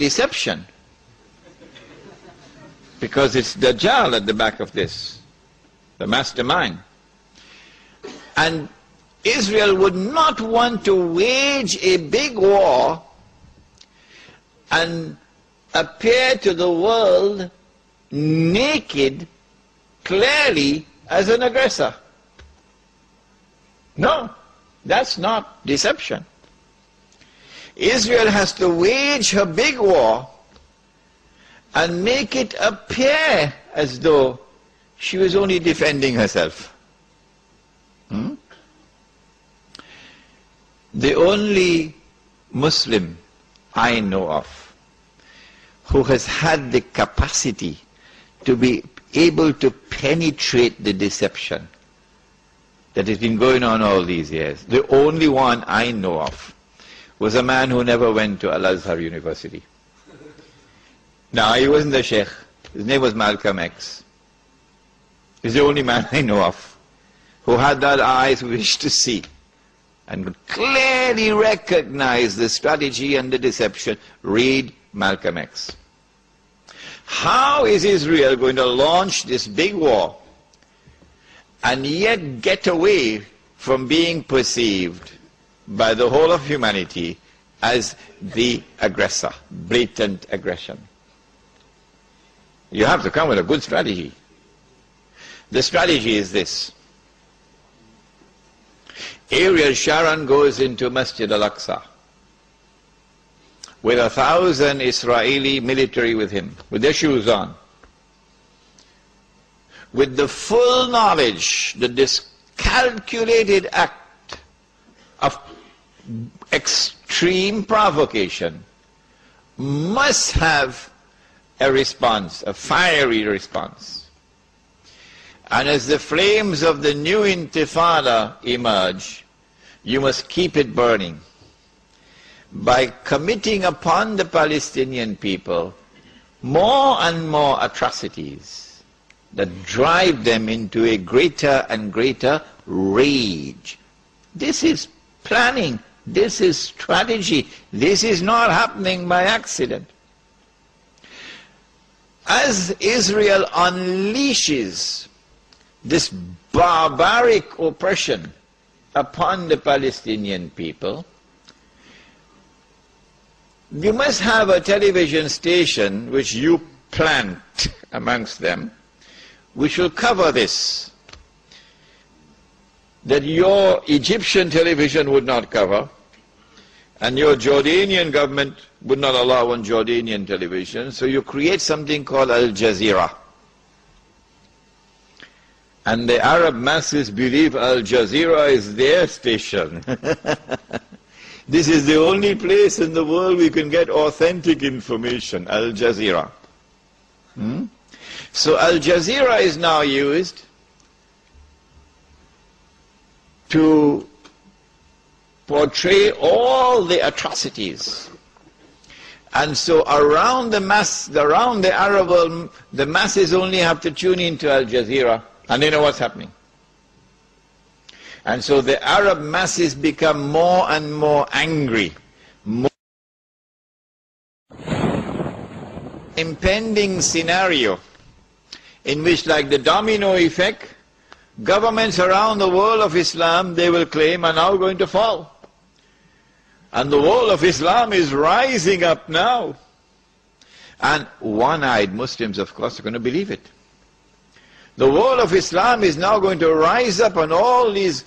deception. Because it's Dajjal at the back of this, the mastermind. And Israel would not want to wage a big war and appear to the world naked, clearly, as an aggressor. No, that's not deception. Israel has to wage her big war and make it appear as though she was only defending herself. The only Muslim I know of who has had the capacity to be able to penetrate the deception that has been going on all these years, the only one I know of, was a man who never went to Al-Azhar University. No, he wasn't a sheikh. His name was Malcolm X. He's the only man I know of who had that eyes wish to see and could clearly recognize the strategy and the deception. Read Malcolm X. How is Israel going to launch this big war and yet get away from being perceived by the whole of humanity as the aggressor, blatant aggression? You have to come with a good strategy. The strategy is this. Ariel Sharon goes into Masjid al-Aqsa with 1,000 Israeli military with him, with their shoes on, with the full knowledge that this calculated act of extreme provocation must have a response, a fiery response. And as the flames of the new intifada emerge, you must keep it burning by committing upon the Palestinian people more and more atrocities that drive them into a greater and greater rage. This is planning, this is strategy, this is not happening by accident. As Israel unleashes this barbaric oppression upon the Palestinian people, you must have a television station which you plant amongst them, which will cover this, that your Egyptian television would not cover, and your Jordanian government would not allow on Jordanian television, so you create something called Al Jazeera. And the Arab masses believe Al Jazeera is their station. This is the only place in the world we can get authentic information, Al Jazeera. So Al Jazeera is now used to portray all the atrocities. And so around the Arab world, the masses only have to tune into Al Jazeera and they know what's happening. And so the Arab masses become more and more angry. More impending scenario in which, like the domino effect, governments around the world of Islam, they will claim, are now going to fall. And the world of Islam is rising up now. And one-eyed Muslims, of course, are going to believe it. The world of Islam is now going to rise up and all these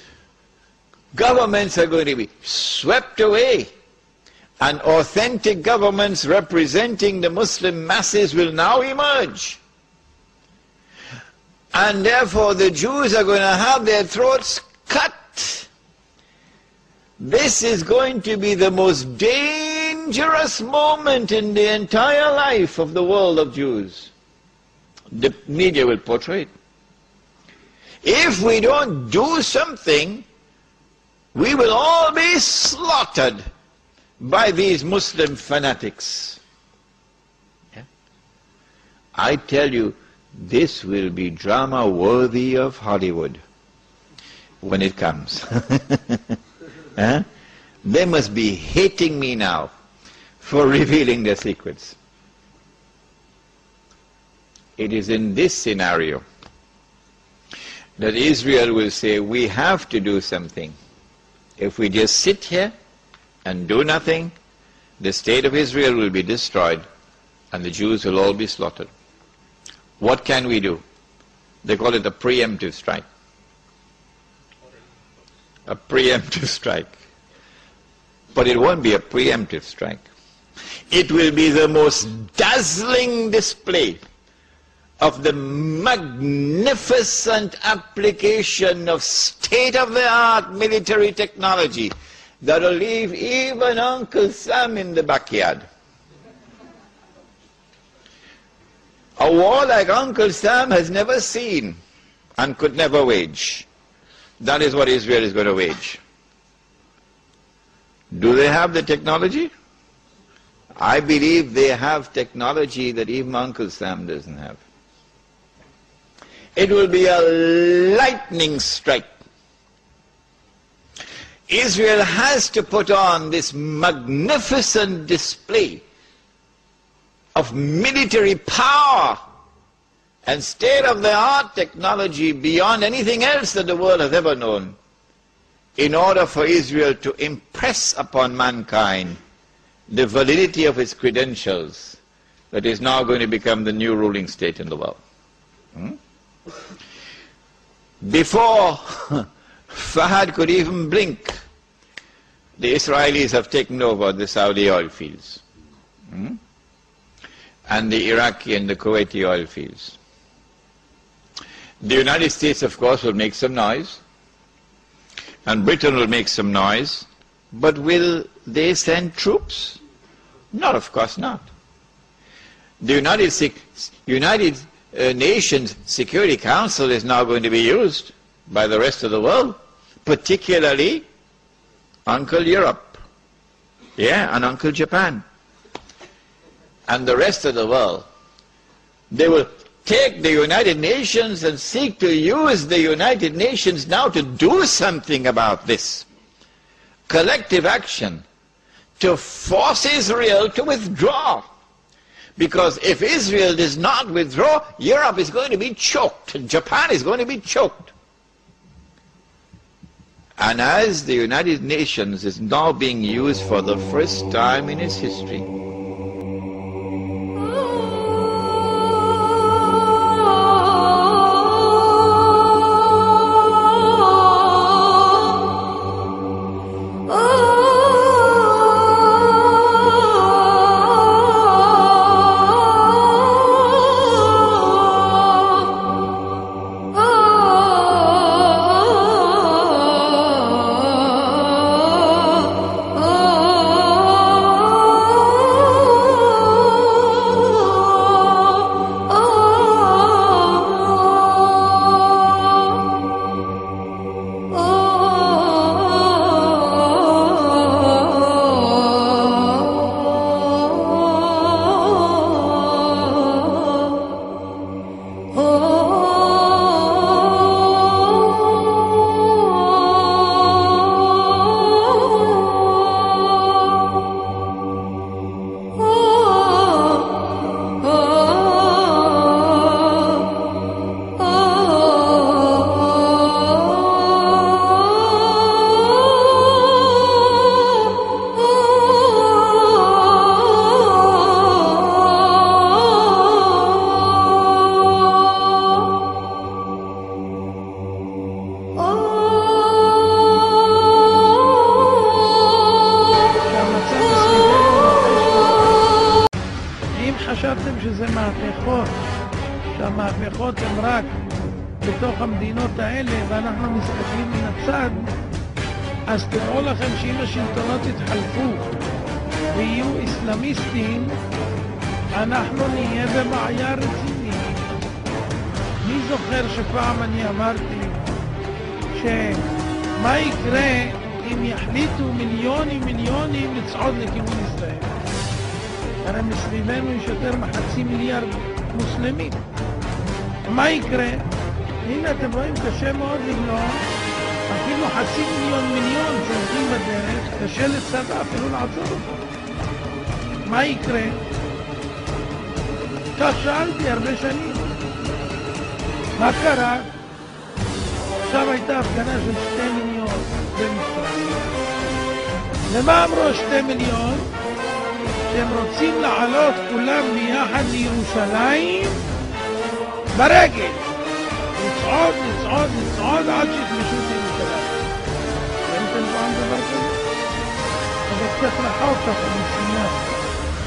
governments are going to be swept away. And authentic governments representing the Muslim masses will now emerge. And therefore the Jews are going to have their throats cut. This is going to be the most dangerous moment in the entire life of the world of Jews. The media will portray it. If we don't do something, we will all be slaughtered by these Muslim fanatics. Yeah? I tell you, this will be drama worthy of Hollywood when it comes. They must be hating me now for revealing their secrets. It is in this scenario that Israel will say, we have to do something. If we just sit here and do nothing, the state of Israel will be destroyed and the Jews will all be slaughtered. What can we do? They call it a preemptive strike. A preemptive strike. But it won't be a preemptive strike. It will be the most dazzling display of the magnificent application of state-of-the-art military technology that will leave even Uncle Sam in the backyard. A war like Uncle Sam has never seen and could never wage. That is what Israel is going to wage. Do they have the technology? I believe they have technology that even Uncle Sam doesn't have. It will be a lightning strike. Israel has to put on this magnificent display of military power and state-of-the-art technology beyond anything else that the world has ever known, in order for Israel to impress upon mankind the validity of its credentials that is now going to become the new ruling state in the world. Before Fahad could even blink, the Israelis have taken over the Saudi oil fields and the Iraqi and the Kuwaiti oil fields. The United States, of course, will make some noise, and Britain will make some noise, but will they send troops? No, of course not. The United Nations Security Council is now going to be used by the rest of the world, particularly Uncle Europe, and Uncle Japan, and the rest of the world. They will take the United Nations and seek to use the United Nations now to do something about this. Collective action to force Israel to withdraw. Because if Israel does not withdraw, Europe is going to be choked, and Japan is going to be choked. And as the United Nations is now being used for the first time in its history, חשבתם שזה מהפכות, שהמהפכות הן רק בתוך המדינות האלה ואנחנו מסתכלים מן הצד, אז תראו לכם שאם השלטונות יתחלפו ויהיו איסלאמיסטים, אנחנו נהיה בבעיה רצינית. מי זוכר שפעם אני אמרתי שמה יקרה אם יחליטו מיליונים לצעוד לכיוון ישראל? הרי מסביבנו יש יותר מ500 מיליארד מוסלמים. מה יקרה? הנה אתם רואים, קשה מאוד למנוע, אפילו 500 מיליון שהולכים בדרך, קשה לצבא אפילו לעצור אותם. מה יקרה? כך שאלתי הרבה שנים. מה קרה? עכשיו הייתה הפגנה של 2 מיליון במצרים. ומה אמרו 2 מיליון? שהם רוצים לעלות כולם ביחד לירושלים ברגל. לצעוד, לצעוד, לצעוד עד שיכבשו את ירושלים. ראיתם פעם דבר כזה? אבל קצת רחוק ככה מסיני.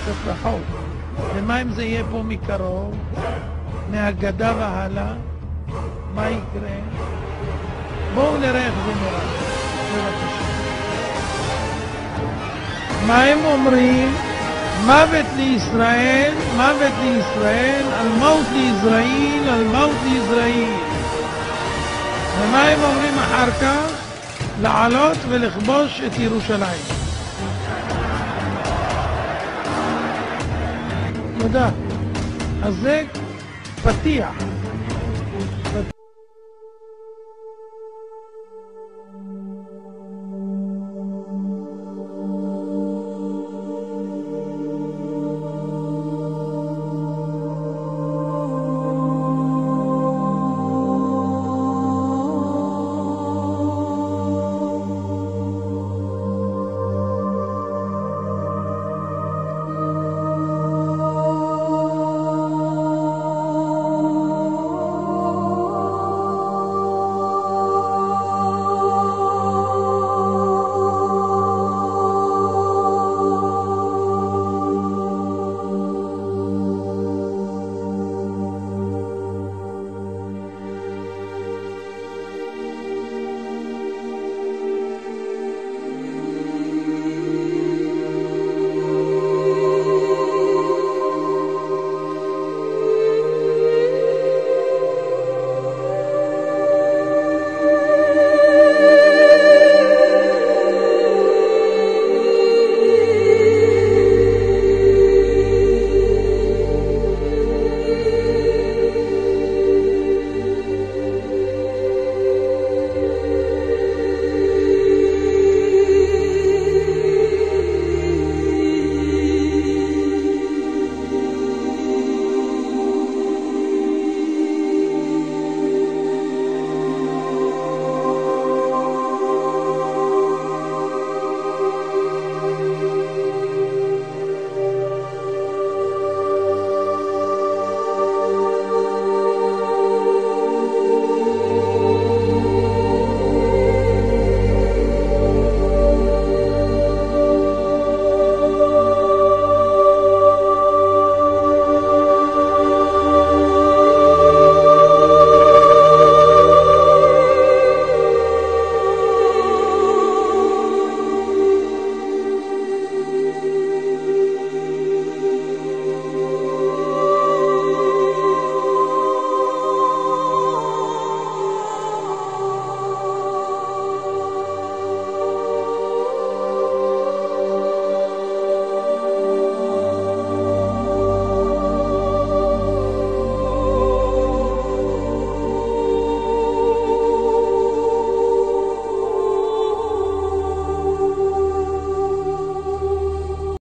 קצת רחוק. ומה אם זה יהיה פה מקרוב? מהגדה והלאה? מה יקרה? בואו נראה איך זה נראה. בבקשה. מה הם אומרים? מוות לישראל, מוות לישראל, על מות לישראל, על מות לישראל. ומה הם אומרים אחר כך? לעלות ולכבוש את ירושלים. תודה. אז זה פתיח.